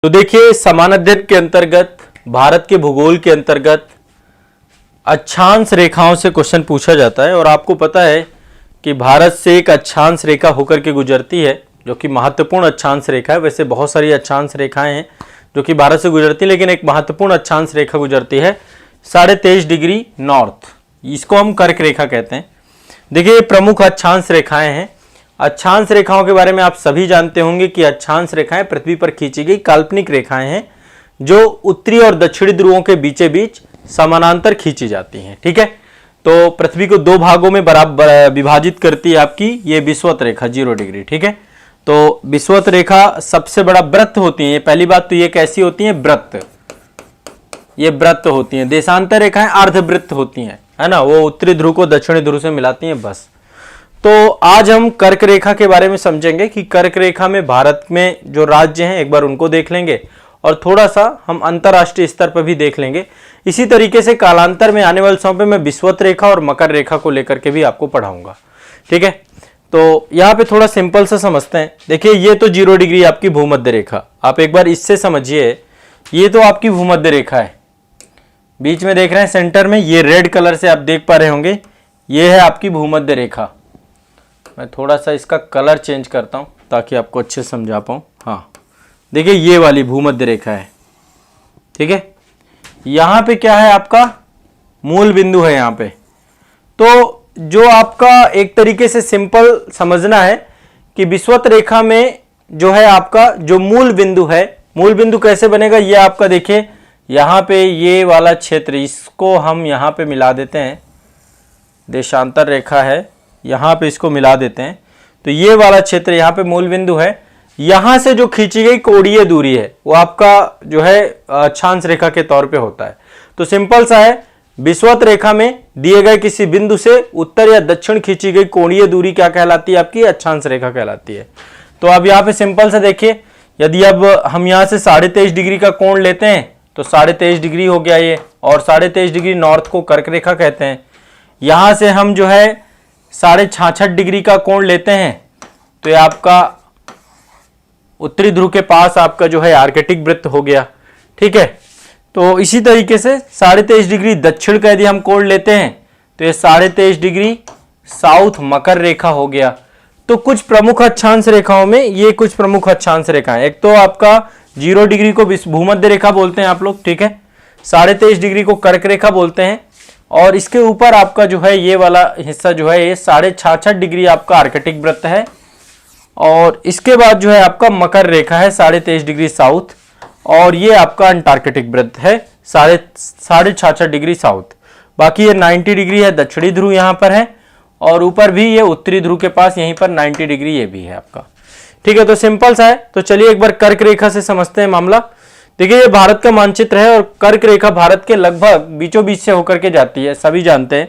तो देखिए, समान अध्ययन के अंतर्गत भारत के भूगोल के अंतर्गत अक्षांश रेखाओं से क्वेश्चन पूछा जाता है। और आपको पता है कि भारत से एक अक्षांश रेखा होकर के गुजरती है, जो कि महत्वपूर्ण अक्षांश रेखा है। वैसे बहुत सारी अक्षांश रेखाएं हैं जो कि भारत से गुजरती है, लेकिन एक महत्वपूर्ण अक्षांश रेखा गुजरती है 23.5 डिग्री नॉर्थ। इसको हम कर्क रेखा कहते हैं। देखिए, ये प्रमुख अक्षांश रेखाएं हैं। अक्षांश रेखाओं के बारे में आप सभी जानते होंगे कि अक्षांश रेखाएं पृथ्वी पर खींची गई काल्पनिक रेखाएं हैं जो उत्तरी और दक्षिणी ध्रुवों के बीचे बीच समानांतर खींची जाती हैं। ठीक है, तो पृथ्वी को दो भागों में बराबर विभाजित करती है आपकी ये विषुवत रेखा 0 डिग्री। ठीक है, तो विषुवत रेखा सबसे बड़ा वृत्त होती है। पहली बात तो ये कैसी होती है, वृत्त, ये वृत्त होती हैं। देशांतर रेखाएं अर्धवृत्त होती हैं, है ना, वो उत्तरी ध्रुव को दक्षिणी ध्रुव से मिलाती हैं बस। तो आज हम कर्क रेखा के बारे में समझेंगे कि कर्क रेखा में भारत में जो राज्य हैं एक बार उनको देख लेंगे और थोड़ा सा हम अंतरराष्ट्रीय स्तर पर भी देख लेंगे। इसी तरीके से कालांतर में आने वाले समय में मैं विषुवत रेखा और मकर रेखा को लेकर के भी आपको पढ़ाऊंगा। ठीक है, तो यहाँ पे थोड़ा सिंपल से समझते हैं। देखिए, ये तो 0 डिग्री आपकी भूमध्य रेखा, आप एक बार इससे समझिए। ये तो आपकी भूमध्य रेखा है, बीच में देख रहे हैं सेंटर में, ये रेड कलर से आप देख पा रहे होंगे, ये है आपकी भूमध्य रेखा। मैं थोड़ा सा इसका कलर चेंज करता हूं ताकि आपको अच्छे समझा पाऊं। हाँ, देखिए ये वाली भूमध्य रेखा है। ठीक है, यहां पे क्या है, आपका मूल बिंदु है यहां पे। तो जो आपका एक तरीके से सिंपल समझना है कि विषुवत रेखा में जो है आपका जो मूल बिंदु है, मूल बिंदु कैसे बनेगा, ये आपका देखिए यहां पे ये वाला क्षेत्र, इसको हम यहां पे मिला देते हैं, देशांतर रेखा है, यहां पे इसको मिला देते हैं। तो ये वाला क्षेत्र यहां पे मूल बिंदु है। यहां से जो खींची गई कोणीय दूरी है वो आपका जो है अक्षांश रेखा के तौर पे होता है। तो सिंपल सा है, विषुवत रेखा में दिए गए किसी बिंदु से उत्तर या दक्षिण खींची गई कोणीय दूरी क्या कहलाती है, आपकी अक्षांश रेखा कहलाती है। तो अब यहाँ पे सिंपल सा देखिए, यदि अब हम यहाँ से 23.5 डिग्री का कोण लेते हैं तो 23.5 डिग्री हो गया ये, और 23.5 डिग्री नॉर्थ को कर्क रेखा कहते हैं। यहां से हम जो है 66.5 डिग्री का कोण लेते हैं तो ये आपका उत्तरी ध्रुव के पास आपका जो है आर्कटिक वृत्त हो गया। ठीक है, तो इसी तरीके से 23.5 डिग्री दक्षिण का यदि हम कोण लेते हैं तो ये 23.5 डिग्री साउथ मकर रेखा हो गया। तो कुछ प्रमुख अक्षांश रेखाओं में ये कुछ प्रमुख अक्षांश रेखाएं, एक तो आपका 0 डिग्री को भूमध्य रेखा बोलते हैं आप लोग। ठीक है, 23.5 डिग्री को कर्क रेखा बोलते हैं, और इसके ऊपर आपका जो है ये वाला हिस्सा जो है ये 66.5 डिग्री आपका आर्कटिक वृत्त है। और इसके बाद जो है आपका मकर रेखा है 23.5 डिग्री साउथ, और ये आपका अंटार्कटिक वृत्त है 66.5 डिग्री साउथ। बाकी ये 90 डिग्री है दक्षिणी ध्रुव यहाँ पर है, और ऊपर भी ये उत्तरी ध्रुव के पास यहीं पर 90 डिग्री ये भी है आपका। ठीक है, तो सिंपल सा है। तो चलिए एक बार कर्क रेखा से समझते हैं मामला। देखिए, ये भारत का मानचित्र है और कर्क रेखा भारत के लगभग बीचों बीच से होकर के जाती है। सभी जानते हैं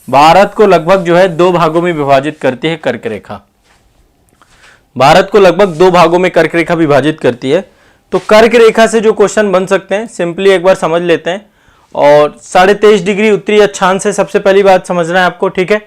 भारत को लगभग जो है 2 भागों में विभाजित करती है कर्क रेखा। भारत को लगभग 2 भागों में कर्क रेखा विभाजित करती है। तो कर्क रेखा से जो क्वेश्चन बन सकते हैं सिंपली एक बार समझ लेते हैं। और 23.5 डिग्री उत्तरी अक्षांश से सबसे पहली बात समझना है आपको। ठीक है,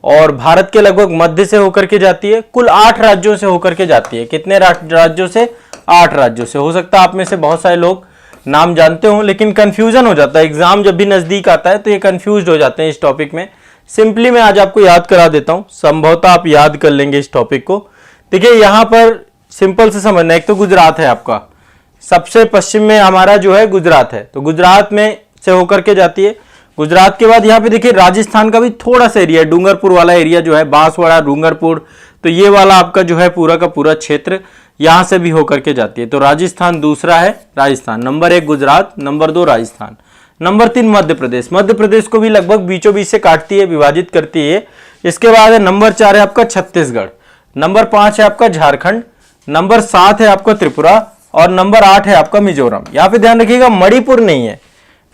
और भारत के लगभग मध्य से होकर के जाती है, कुल 8 राज्यों से होकर के जाती है। कितने राज्यों से, 8 राज्यों से। हो सकता है आप में से बहुत सारे लोग नाम जानते हो, लेकिन कंफ्यूजन हो जाता है, एग्जाम जब भी नजदीक आता है तो ये कंफ्यूज हो जाते हैं इस टॉपिक में। सिंपली मैं आज आपको याद करा देता हूं, संभवतः आप याद कर लेंगे इस टॉपिक को। देखिए, यहां पर सिंपल से समझना, एक तो गुजरात है आपका, सबसे पश्चिम में हमारा जो है गुजरात है, तो गुजरात में से होकर के जाती है। गुजरात के बाद यहाँ पे देखिए राजस्थान का भी थोड़ा सा एरिया, डूंगरपुर वाला एरिया जो है, बांसवाड़ा, डूंगरपुर, तो ये वाला आपका जो है पूरा का पूरा क्षेत्र यहां से भी होकर के जाती है। तो राजस्थान दूसरा है, Rajasthan number 1 Gujarat, number 2 Rajasthan, number 3 Madhya Pradesh. Madhya Pradesh को भी लगभग बीचों बीच से काटती है, विभाजित करती है। इसके बाद है नंबर 4 है आपका छत्तीसगढ़, नंबर 5 है आपका झारखंड, नंबर 7 है आपका त्रिपुरा, और नंबर 8 है आपका मिजोरम। यहाँ पे ध्यान रखिएगा मणिपुर नहीं है।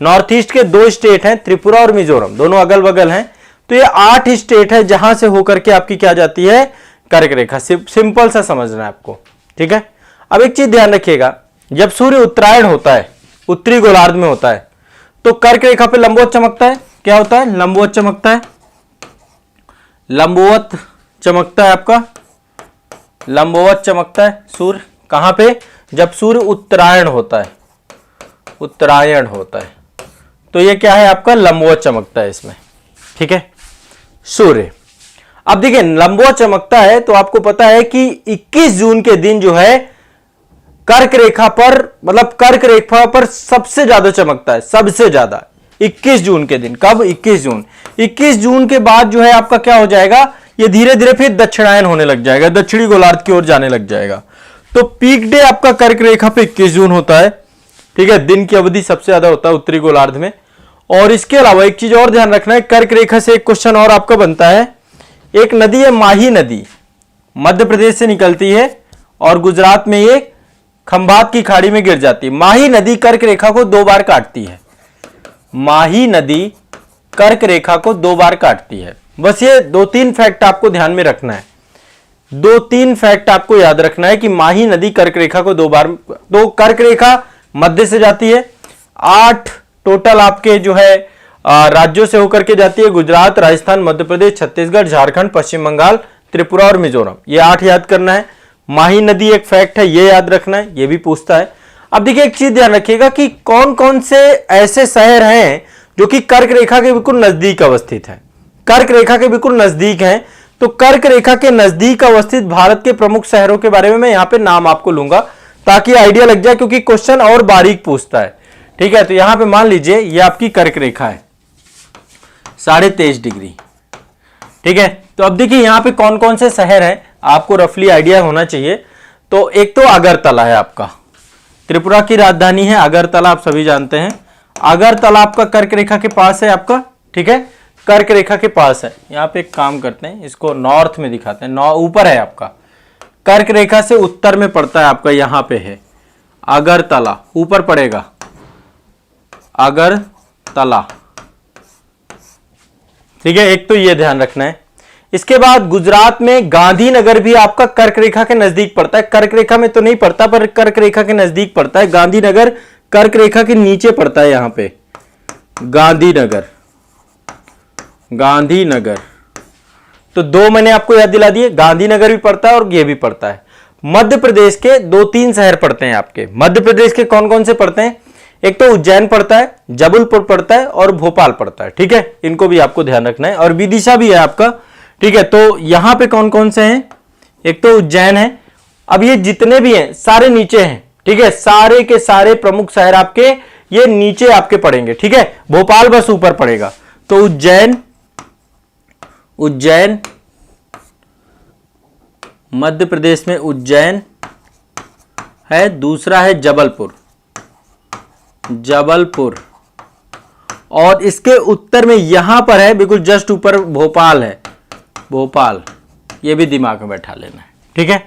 नॉर्थ ईस्ट के 2 स्टेट हैं, त्रिपुरा और मिजोरम, दोनों अगल बगल हैं। तो ये 8 स्टेट है जहां से होकर के आपकी क्या जाती है, कर्क रेखा। सिंपल सा समझना है आपको। ठीक है, अब एक चीज ध्यान रखिएगा, जब सूर्य उत्तरायण होता है, उत्तरी गोलार्ध में होता है, तो कर्क रेखा पे लंबवत चमकता है। क्या होता है, लंबवत चमकता है, लंबवत चमकता है आपका, लंबवत चमकता है सूर्य। कहां पे, जब सूर्य उत्तरायण होता है, उत्तरायण होता है, तो ये क्या है आपका लंबवत चमकता है इसमें, ठीक है, सूर्य। अब देखिए लंबवत चमकता है तो आपको पता है कि 21 जून के दिन जो है कर्क रेखा पर, मतलब कर्क रेखा पर सबसे ज्यादा चमकता है, सबसे ज्यादा 21 जून के दिन। कब? 21 जून। 21 जून के बाद जो है आपका क्या हो जाएगा, ये धीरे धीरे फिर दक्षिणायन होने लग जाएगा, दक्षिणी गोलार्ध की ओर जाने लग जाएगा। तो पीक डे आपका कर्क रेखा पे 21 जून होता है, ठीक है, दिन की अवधि सबसे ज्यादा होता है उत्तरी गोलार्ध में। और इसके अलावा एक चीज और ध्यान रखना है, कर्क रेखा से एक क्वेश्चन और आपका बनता है। एक नदी है माही नदी, मध्य प्रदेश से निकलती है और गुजरात में ये खंभात की खाड़ी में गिर जाती है। माही नदी कर्क रेखा को 2 बार काटती है, माही नदी कर्क रेखा को 2 बार काटती है। बस ये 2-3 फैक्ट आपको ध्यान में रखना है, 2-3 फैक्ट आपको याद रखना है कि माही नदी कर्क रेखा को 2 बार, तो कर्क रेखा मध्य से जाती है, 8 टोटल आपके जो है राज्यों से होकर के जाती है, गुजरात, राजस्थान, मध्य प्रदेश, छत्तीसगढ़, झारखंड, पश्चिम बंगाल, त्रिपुरा और मिजोरम, ये 8 याद करना है। माही नदी एक फैक्ट है, ये याद रखना है, ये भी पूछता है। अब देखिए एक चीज ध्यान रखिएगा कि कौन कौन से ऐसे शहर हैं जो कि कर्क रेखा के बिल्कुल नजदीक अवस्थित हैं, कर्क रेखा के बिल्कुल नजदीक हैं। तो कर्क रेखा के नजदीक अवस्थित भारत के प्रमुख शहरों के बारे में मैं यहां पे नाम आपको लूंगा ताकि आइडिया लग जाए, क्योंकि क्वेश्चन और बारीक पूछता है, ठीक है। तो यहां पे मान लीजिए ये आपकी कर्क रेखा है 23.5 डिग्री, ठीक है। तो अब देखिए यहां पे कौन कौन से शहर हैं, आपको रफली आइडिया होना चाहिए। तो एक तो अगरतला है आपका, त्रिपुरा की राजधानी है अगरतला, आप सभी जानते हैं। अगरतला आपका कर्क रेखा के पास है आपका, ठीक है, कर्क रेखा के पास है। यहां पे एक काम करते हैं, इसको नॉर्थ में दिखाते हैं, ऊपर है आपका, कर्क रेखा से उत्तर में पड़ता है आपका, यहां पे है अगरतला, ऊपर पड़ेगा अगरतला, ठीक है। एक तो ये ध्यान रखना है। इसके बाद गुजरात में गांधीनगर भी आपका कर्क रेखा के नजदीक पड़ता है, कर्क रेखा में तो नहीं पड़ता पर कर्क रेखा के नजदीक पड़ता है। गांधीनगर कर्क रेखा के नीचे पड़ता है, यहां पे गांधीनगर, गांधीनगर। तो 2 मैंने आपको याद दिला दिए, गांधीनगर भी पड़ता है और ये भी पड़ता है। मध्य प्रदेश के 2-3 शहर पड़ते हैं आपके, मध्य प्रदेश के कौन कौन से पड़ते हैं, एक तो उज्जैन पड़ता है, जबलपुर पड़ता है और भोपाल पड़ता है, ठीक है, इनको भी आपको ध्यान रखना है। और विदिशा भी है आपका, ठीक है। तो यहां पे कौन कौन से हैं, एक तो उज्जैन है। अब ये जितने भी हैं सारे नीचे हैं, ठीक है, सारे के सारे प्रमुख शहर आपके ये नीचे आपके पड़ेंगे, ठीक है, भोपाल बस ऊपर पड़ेगा। तो उज्जैन, उज्जैन मध्य प्रदेश में उज्जैन है, दूसरा है जबलपुर, जबलपुर, और इसके उत्तर में यहां पर है बिल्कुल जस्ट ऊपर भोपाल है, भोपाल, ये भी दिमाग में बैठा लेना है, ठीक है।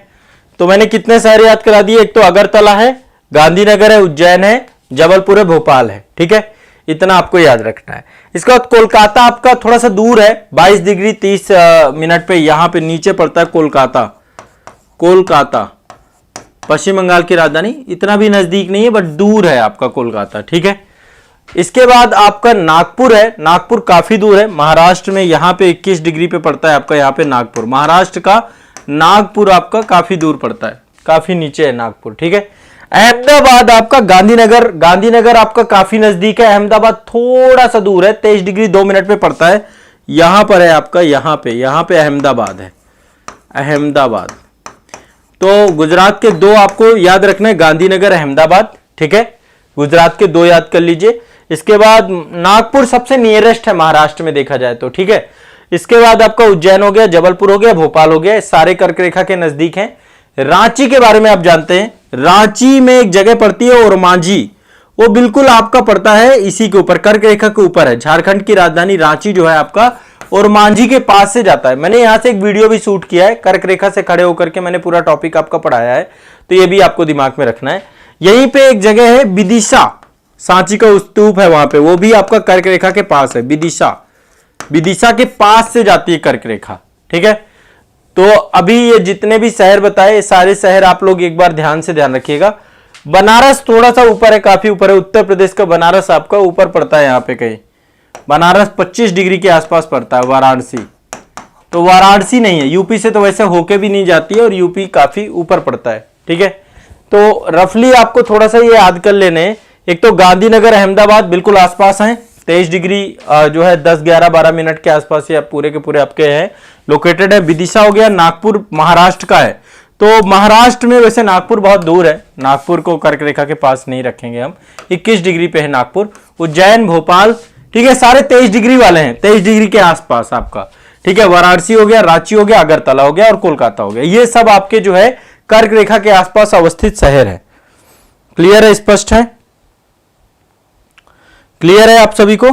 तो मैंने कितने शहर याद करा दिए, एक तो अगरतला है, गांधीनगर है, उज्जैन है, जबलपुर है, भोपाल है, ठीक है, इतना आपको याद रखना है। इसके बाद कोलकाता आपका थोड़ा सा दूर है, 22 डिग्री 30 मिनट पे यहां पे नीचे पड़ता है कोलकाता, कोलकाता पश्चिम बंगाल की राजधानी, इतना भी नजदीक नहीं है बट दूर है आपका कोलकाता, ठीक है। इसके बाद आपका नागपुर है, नागपुर काफी दूर है, महाराष्ट्र में यहां पे 21 डिग्री पे पड़ता है आपका, यहां पे नागपुर, महाराष्ट्र का नागपुर आपका काफी दूर पड़ता है, काफी नीचे है नागपुर, ठीक है। अहमदाबाद आपका गांधीनगर, गांधीनगर आपका काफी नजदीक है, अहमदाबाद थोड़ा सा दूर है, 23 डिग्री 2 मिनट पे पड़ता है, यहां पर है आपका, यहां पे अहमदाबाद है, अहमदाबाद। तो गुजरात के 2 आपको याद रखना है, गांधीनगर, अहमदाबाद, ठीक है, गुजरात के 2 याद कर लीजिए। इसके बाद नागपुर सबसे नियरेस्ट है महाराष्ट्र में देखा जाए तो, ठीक है। इसके बाद आपका उज्जैन हो गया, जबलपुर हो गया, भोपाल हो गया, सारे कर्क रेखा के नजदीक हैं। रांची के बारे में आप जानते हैं, रांची में एक जगह पड़ती है ओरमांझी, वो बिल्कुल आपका पड़ता है इसी के ऊपर, कर्क रेखा के ऊपर है। झारखंड की राजधानी रांची जो है आपका ओरमांझी के पास से जाता है। मैंने यहां से एक वीडियो भी शूट किया है, कर्क रेखा से खड़े होकर के मैंने पूरा टॉपिक आपका पढ़ाया है, तो ये भी आपको दिमाग में रखना है। यहीं पे एक जगह है विदिशा, सांची का स्तूप है वहां पे, वो भी आपका कर्क रेखा के पास है, विदिशा, विदिशा के पास से जाती है कर्क रेखा, ठीक है। तो अभी ये जितने भी शहर बताए सारे शहर आप लोग एक बार ध्यान से ध्यान रखिएगा। बनारस थोड़ा सा ऊपर है, काफी ऊपर है, उत्तर प्रदेश का बनारस आपका ऊपर पड़ता है, यहां पे कहीं बनारस 25 डिग्री के आसपास पड़ता है। वाराणसी, तो वाराणसी नहीं है, यूपी से तो वैसे होके भी नहीं जाती है और यूपी काफी ऊपर पड़ता है, ठीक है। तो रफली आपको थोड़ा सा ये याद कर लेने, एक तो गांधीनगर अहमदाबाद बिल्कुल आसपास हैं, 23 डिग्री जो है 10 11 12 मिनट के आसपास ये पूरे के पूरे आपके हैं लोकेटेड है। विदिशा हो गया, नागपुर महाराष्ट्र का है, तो महाराष्ट्र में वैसे नागपुर बहुत दूर है, नागपुर को कर्क रेखा के पास नहीं रखेंगे हम, 21 डिग्री पे है नागपुर। उज्जैन, भोपाल, ठीक है, सारे 23 डिग्री वाले हैं, 23 डिग्री के आसपास आपका, ठीक है। वाराणसी हो गया, रांची हो गया, अगरतला हो गया और कोलकाता हो गया, ये सब आपके जो है कर्क रेखा के आसपास अवस्थित शहर है। क्लियर है, स्पष्ट है, क्लियर है आप सभी को?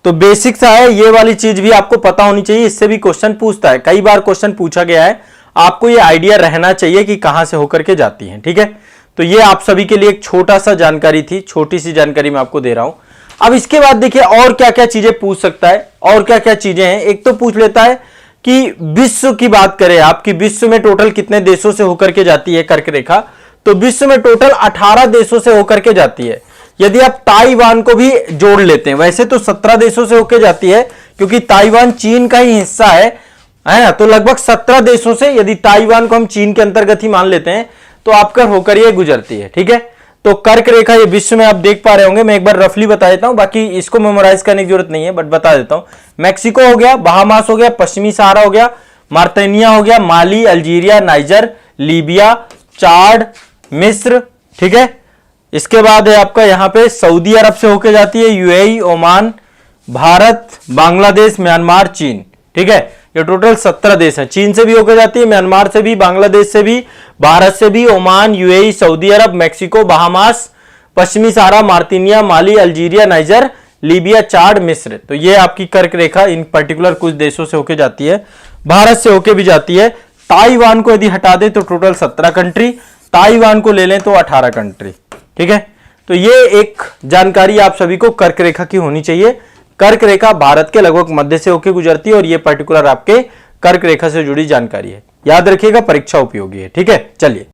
तो बेसिक सा है, ये वाली चीज भी आपको पता होनी चाहिए, इससे भी क्वेश्चन पूछता है, कई बार क्वेश्चन पूछा गया है, आपको ये आइडिया रहना चाहिए कि कहां से होकर के जाती है, ठीक है। तो ये आप सभी के लिए एक छोटा सा जानकारी थी, छोटी सी जानकारी मैं आपको दे रहा हूं। अब इसके बाद देखिए और क्या क्या चीजें पूछ सकता है, और क्या क्या चीजें हैं। एक तो पूछ लेता है कि विश्व की बात करें आप, कि विश्व में टोटल कितने देशों से होकर के जाती है कर्क रेखा, तो विश्व में टोटल 18 देशों से होकर के जाती है। यदि आप ताइवान को भी जोड़ लेते हैं, वैसे तो 17 देशों से होकर जाती है, क्योंकि ताइवान चीन का ही हिस्सा है ना, तो लगभग 17 देशों से, यदि ताइवान को हम चीन के अंतर्गत ही मान लेते हैं, तो आपका होकर ये गुजरती है, ठीक है। तो कर्क रेखा ये विश्व में आप देख पा रहे होंगे, मैं एक बार रफली बता देता हूं, बाकी इसको मेमोराइज करने की जरूरत नहीं है, बट बता देता हूं। मैक्सिको हो गया, बहामास हो गया, पश्चिमी सहारा हो गया, मार्तनिया हो गया, माली, अल्जीरिया, नाइजर, लीबिया, चाड, मिस्र, ठीक है। इसके बाद है आपका यहां पे सऊदी अरब से होके जाती है, UAE, Oman, Bharat, Bangladesh, Myanmar, चीन, ठीक है। ये टोटल 17 देश हैं, चीन से भी होकर जाती है, म्यांमार से भी, बांग्लादेश से भी, भारत से भी, ओमान, यूएई, सऊदी अरब, मैक्सिको, बहामास, पश्चिमी सहारा, मार्तिनिया, माली, अल्जीरिया, नाइजर, लीबिया, चाड, मिस्र। तो ये आपकी कर्क रेखा इन पर्टिकुलर कुछ देशों से होकर जाती है, भारत से होकर भी जाती है। ताइवान को यदि हटा दे तो टोटल 17 कंट्री, ताइवान को ले लें तो 18 कंट्री, ठीक है। तो ये एक जानकारी आप सभी को कर्क रेखा की होनी चाहिए। कर्क रेखा भारत के लगभग मध्य से होकर गुजरती है और ये पर्टिकुलर आपके कर्क रेखा से जुड़ी जानकारी है, याद रखिएगा, परीक्षा उपयोगी है, ठीक है। चलिए